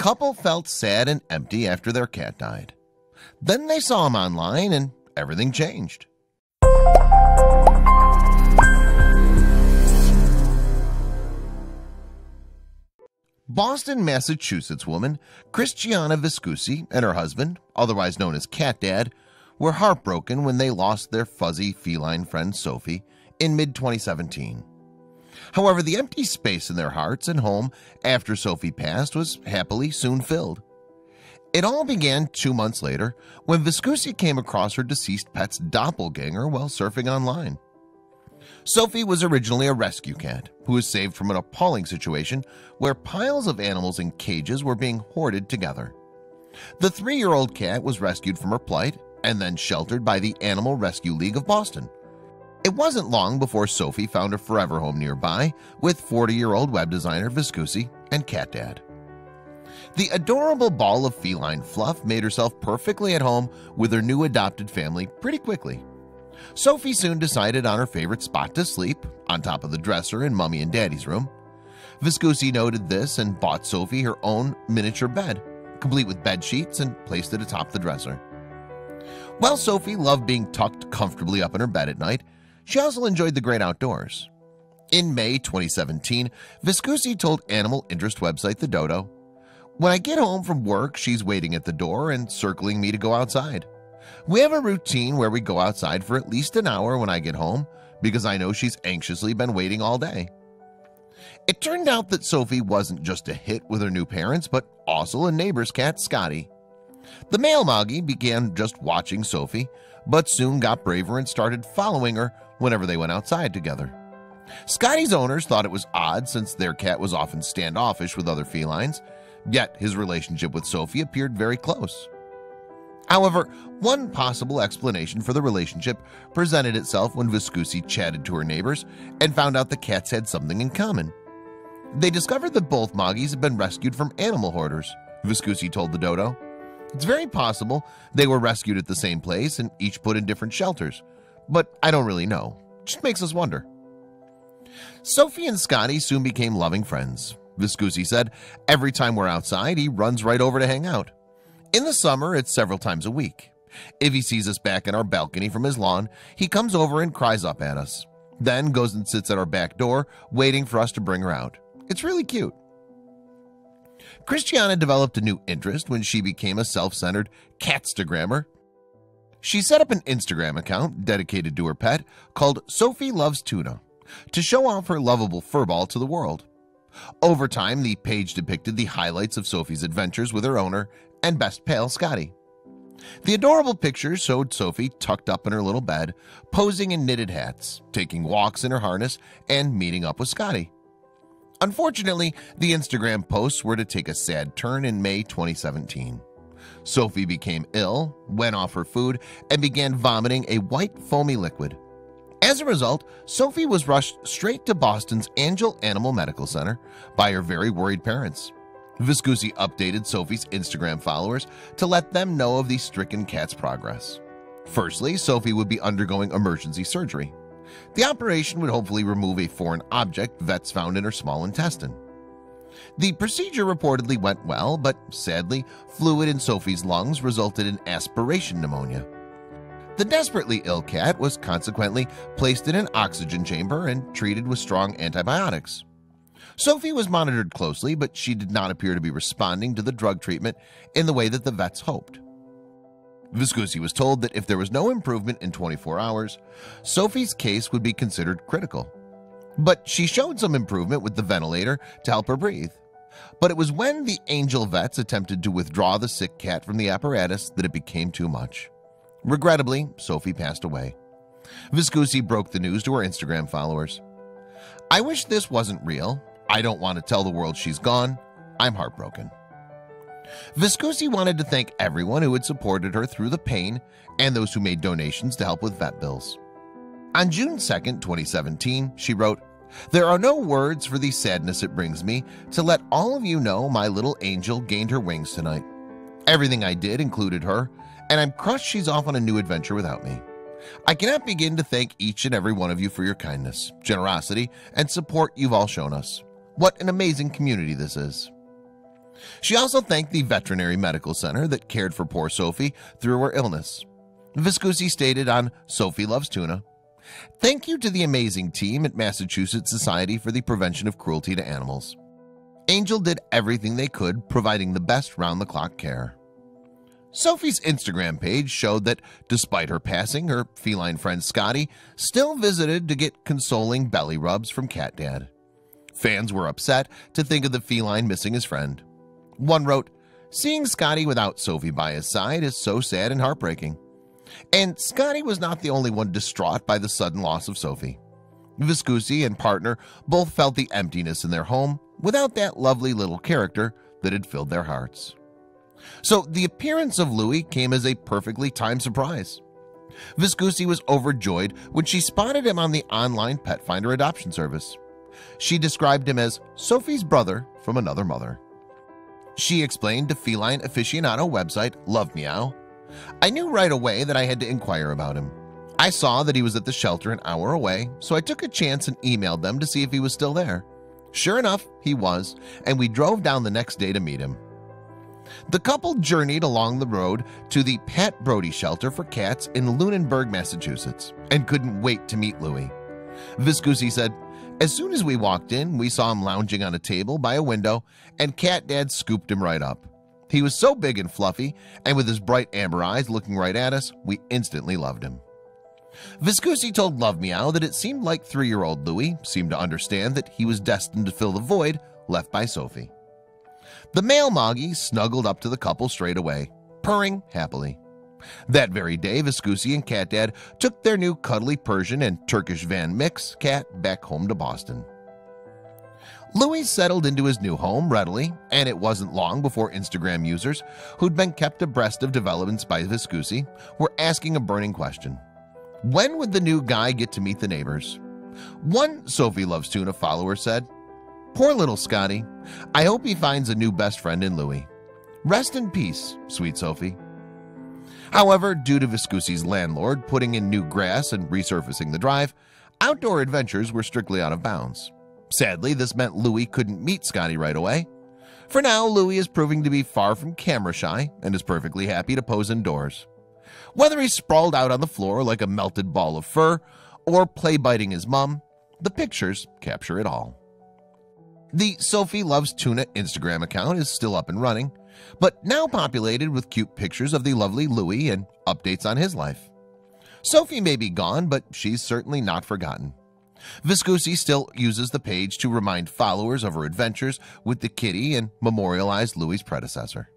couple felt sad and empty after their cat died. Then they saw him online and everything changed. Boston, Massachusetts woman Christiana Viscusi and her husband, otherwise known as Cat Dad, were heartbroken when they lost their fuzzy feline friend Sophie in mid-2017. However, the empty space in their hearts and home after Sophie passed was happily soon filled. It all began 2 months later when Viscusi came across her deceased pet's doppelganger while surfing online. Sophie was originally a rescue cat who was saved from an appalling situation where piles of animals in cages were being hoarded together. The 3-year-old cat was rescued from her plight and then sheltered by the Animal Rescue League of Boston. It wasn't long before Sophie found a forever home nearby with 40-year-old web designer Viscusi and Cat Dad. The adorable ball of feline fluff made herself perfectly at home with her new adopted family pretty quickly. Sophie soon decided on her favorite spot to sleep, on top of the dresser in Mommy and Daddy's room. Viscusi noted this and bought Sophie her own miniature bed, complete with bed sheets, and placed it atop the dresser. While Sophie loved being tucked comfortably up in her bed at night, she also enjoyed the great outdoors. In May 2017, Viscusi told animal interest website The Dodo, "When I get home from work, she's waiting at the door and circling me to go outside. We have a routine where we go outside for at least an hour when I get home because I know she's anxiously been waiting all day." It turned out that Sophie wasn't just a hit with her new parents, but also a neighbor's cat, Scotty. The male Moggy began just watching Sophie, but soon got braver and started following her whenever they went outside together. Scotty's owners thought it was odd since their cat was often standoffish with other felines, yet his relationship with Sophie appeared very close. However, one possible explanation for the relationship presented itself when Viscusi chatted to her neighbors and found out the cats had something in common. They discovered that both Moggies had been rescued from animal hoarders, Viscusi told The Dodo. It's very possible they were rescued at the same place and each put in different shelters, but I don't really know. Just makes us wonder. Sophie and Scotty soon became loving friends. Viscusi said, "Every time we're outside, he runs right over to hang out. In the summer, it's several times a week. If he sees us back in our balcony from his lawn, he comes over and cries up at us, then goes and sits at our back door, waiting for us to bring her out. It's really cute." Christiana developed a new interest when she became a self-centered catstagrammer. She set up an Instagram account dedicated to her pet called Sophie Loves Tuna to show off her lovable furball to the world. Over time, the page depicted the highlights of Sophie's adventures with her owner and best pal, Scotty. The adorable pictures showed Sophie tucked up in her little bed, posing in knitted hats, taking walks in her harness, and meeting up with Scotty. Unfortunately, the Instagram posts were to take a sad turn in May 2017. Sophie became ill, went off her food, and began vomiting a white foamy liquid. As a result, Sophie was rushed straight to Boston's Angel Animal Medical Center by her very worried parents. Viscusi updated Sophie's Instagram followers to let them know of the stricken cat's progress. Firstly, Sophie would be undergoing emergency surgery. The operation would hopefully remove a foreign object vets found in her small intestine. The procedure reportedly went well, but sadly, fluid in Sophie's lungs resulted in aspiration pneumonia. The desperately ill cat was consequently placed in an oxygen chamber and treated with strong antibiotics. Sophie was monitored closely, but she did not appear to be responding to the drug treatment in the way that the vets hoped. Viscusi was told that if there was no improvement in 24 hours, Sophie's case would be considered critical. But she showed some improvement with the ventilator to help her breathe. But it was when the Angel vets attempted to withdraw the sick cat from the apparatus that it became too much. Regrettably, Sophie passed away. Viscusi broke the news to her Instagram followers. "I wish this wasn't real. I don't want to tell the world she's gone. I'm heartbroken." Viscusi wanted to thank everyone who had supported her through the pain and those who made donations to help with vet bills. On June 2nd, 2017, she wrote, "There are no words for the sadness it brings me to let all of you know my little angel gained her wings tonight. Everything I did included her, and I'm crushed she's off on a new adventure without me. I cannot begin to thank each and every one of you for your kindness, generosity, and support you've all shown us. What an amazing community this is." She also thanked the veterinary medical center that cared for poor Sophie through her illness. Viscusi stated on Sophie Loves Tuna, "Thank you to the amazing team at Massachusetts Society for the Prevention of Cruelty to Animals. Angel did everything they could, providing the best round-the-clock care." Sophie's Instagram page showed that despite her passing, her feline friend Scotty still visited to get consoling belly rubs from Cat Dad. Fans were upset to think of the feline missing his friend. One wrote, "Seeing Scotty without Sophie by his side is so sad and heartbreaking." And Scotty was not the only one distraught by the sudden loss of Sophie. Viscusi and partner both felt the emptiness in their home without that lovely little character that had filled their hearts. So the appearance of Louie came as a perfectly timed surprise. Viscusi was overjoyed when she spotted him on the online pet finder adoption service. She described him as Sophie's brother from another mother. She explained to feline aficionado website Love Meow, "I knew right away that I had to inquire about him. I saw that he was at the shelter an hour away, so I took a chance and emailed them to see if he was still there. Sure enough, he was, and we drove down the next day to meet him." The couple journeyed along the road to the Pat Brody Shelter for Cats in Lunenburg, Massachusetts, and couldn't wait to meet Louie. Viscusi said, "As soon as we walked in, we saw him lounging on a table by a window, and Cat Dad scooped him right up. He was so big and fluffy, and with his bright amber eyes looking right at us, we instantly loved him." Viscusi told Love Meow that it seemed like 3-year-old Louie seemed to understand that he was destined to fill the void left by Sophie. The male Moggy snuggled up to the couple straight away, purring happily. That very day, Viscusi and Cat Dad took their new cuddly Persian and Turkish Van Mix cat back home to Boston. Louie settled into his new home readily, and it wasn't long before Instagram users who'd been kept abreast of developments by Viscusi were asking a burning question: when would the new guy get to meet the neighbors? One Sophie Loves Tuna follower said, "Poor little Scotty. I hope he finds a new best friend in Louie. Rest in peace, sweet Sophie." However, due to Viscusi's landlord putting in new grass and resurfacing the drive, outdoor adventures were strictly out of bounds. Sadly, this meant Louie couldn't meet Scotty right away. For now, Louie is proving to be far from camera shy and is perfectly happy to pose indoors. Whether he's sprawled out on the floor like a melted ball of fur or play biting his mum, the pictures capture it all. The Sophie Loves Tuna Instagram account is still up and running, but now populated with cute pictures of the lovely Louie and updates on his life. Sophie may be gone, but she's certainly not forgotten. Viscusi still uses the page to remind followers of her adventures with the kitty and memorialize Louie's predecessor.